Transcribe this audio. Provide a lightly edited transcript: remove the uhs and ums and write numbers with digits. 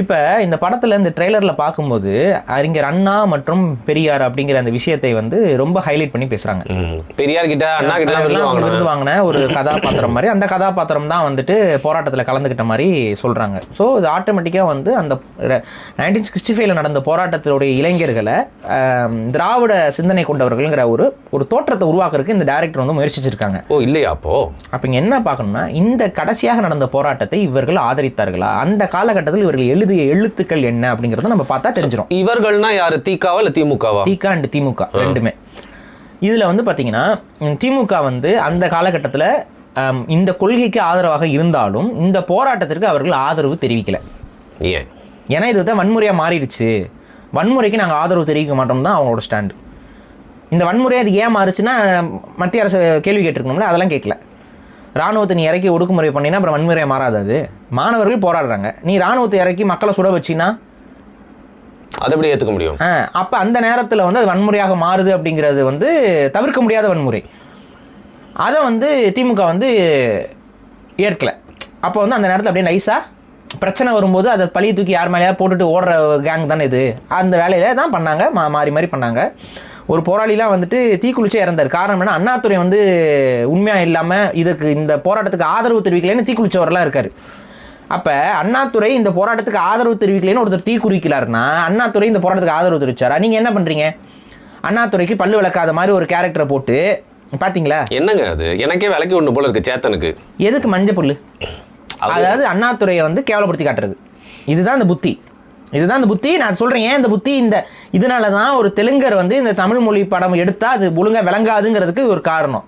இப்போ இந்த படத்தில் இந்த ட்ரெய்லரில் பார்க்கும்போது அறிஞர் அண்ணா மற்றும் பெரியார் அப்படிங்கிற அந்த விஷயத்தை வந்து ரொம்ப ஹைலைட் பண்ணி பேசுகிறாங்க. பெரியார் கிட்ட அண்ணா கிட்ட விருது வாங்கின ஒரு கதாபாத்திரம் மாதிரி அந்த கதாபாத்திரம் தான் வந்துட்டு போராட்டத்தில் கலந்துக்கிட்ட மாதிரி சொல்கிறாங்க. ஸோ இது ஆட்டோமேட்டிக்காக வந்து அந்த 1965 நடந்த போராட்டத்தினுடைய இளைஞர்களை திராவிட சிந்தனை கொண்டவர்கள்ங்கிற ஒரு தோற்றத்தை உருவாக்குறதுக்கு இந்த டைரக்டர் வந்து முயற்சிச்சிருக்காங்க. ஓ இல்லையா? அப்போ இங்கே என்ன பார்க்கணும்னா, இந்த கடைசியாக நடந்த போராட்டத்தை இவர்கள் ஆதரித்தார்களா, அந்த காலகட்டத்தில் இவர்கள் எழுதிய எழுத்துக்கள் என்ன அப்படிங்கறத நம்ம பார்த்தா தெரிஞ்சிடும். இவர்கள்னா யாரு? திகாவா இல்ல திமுகவா? திகா அண்ட் திமுக ரெண்டுமே. இதுல வந்து பாத்தீங்கன்னா திமுக வந்து அந்த காலகட்டத்தில் இந்த கொள்கைக்கு ஆதரவாக இருந்தாலும் இந்த போராட்டத்திற்கு அவர்கள் ஆதரவு தெரிவிக்கல. ஏன்? ஏன்னா இது தான் வன்முறையா மாறிடுச்சு, வன்முறைக்கு நாங்கள் ஆதரவு தெரிவிக்க மாட்டோம் தான் அவங்களோட ஸ்டாண்டு. இந்த வன்முறை அது ஏன் மாறுச்சுன்னா மத்திய அரசு கேள்வி கேட்டிருக்கணும்ல, அதெல்லாம் கேட்கல. ராணுவத்தை நீ இறக்கி ஒடுக்குமுறை பண்ணினா அப்புறம் வன்முறையை மாறாது. அது மாணவர்கள் போராடுறாங்க, நீ ராணுவத்தை இறக்கி மக்களை சுட வச்சின்னா அதை எப்படி ஏற்றுக்க முடியும்? அப்போ அந்த நேரத்தில் வந்து அது வன்முறையாக மாறுது அப்படிங்கிறது வந்து தவிர்க்க முடியாத வன்முறை. அதை வந்து திமுக வந்து ஏற்கல. அப்போ வந்து அந்த நேரத்தில் அப்படியே நைஸாக பிரச்சனை வரும்போது அதை பழியை தூக்கி யார் மேலேயாவது போட்டுட்டு ஓடுற கேங் தானே இது. அந்த வேலையில தான் பண்ணாங்க, மாறி மாறி பண்ணாங்க. ஒரு போராளிலாம் வந்துட்டு தீக்குளிச்சே இறந்தார். காரணம் என்ன? அண்ணாதுரை வந்து உண்மையாக இல்லாமல் இதுக்கு இந்த போராட்டத்துக்கு ஆதரவு தெரிவிக்கலைன்னு தீக்குளிச்சவரெல்லாம் இருக்கார். அப்போ அண்ணாதுரை இந்த போராட்டத்துக்கு ஆதரவு தெரிவிக்கலைன்னு ஒருத்தர் தீ குறிக்கலாருன்னா அண்ணாதுரை இந்த போராட்டத்துக்கு ஆதரவு தெரிவிச்சாரா? நீங்கள் என்ன பண்ணுறீங்க? அண்ணாதுரைக்கு பல்லு விளக்காத மாதிரி ஒரு கேரக்டரை போட்டு பார்த்தீங்களா? என்னங்க அது? எனக்கே விளக்கி ஒன்று போல இருக்கு சேத்தனுக்கு. எதுக்கு மஞ்சள் புல்லு? அதாவது அண்ணாதுரையை வந்து கேவலப்படுத்தி காட்டுறது. இதுதான் இந்த புத்தி, இதுதான் இந்த புத்தி. நான் சொல்கிறேன் ஏன் இந்த புத்தி, இதனால தான் ஒரு தெலுங்கர் வந்து இந்த தமிழ் மொழி படம் எடுத்தால் அது ஒழுங்காக விளங்காதுங்கிறதுக்கு ஒரு காரணம்.